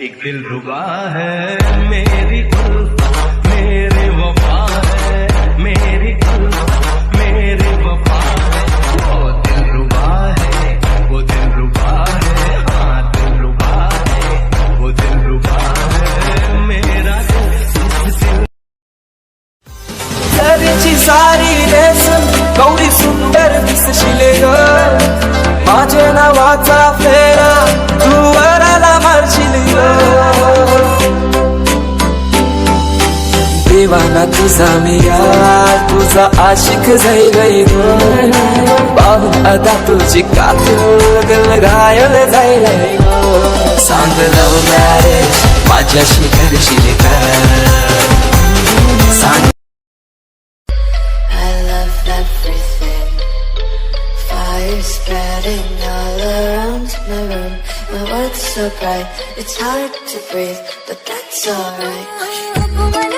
एक दिल रुबा है मेरी उल्फत मेरी वफा है मेरी उल्फत मेरी वफा है वो दिल रुबा है वो दिल रुबा है हाँ दिल रुबा है वो दिल रुबा है मेरा दिल तरीची सारी रेसम कवडी सुंदर दिसशिले ग माझ्या नावाचा फेरा तू वराला मारशील ग देवाना तुझा मी यार तुझा आशिक जाईल ग पाहून अदा तुझी कातूर दिल घायल जाईल ग सांग लव मॅरेज माझ्याशी करशील का सांग Spreading all around my room. My world's so bright, it's hard to breathe, but that's alright.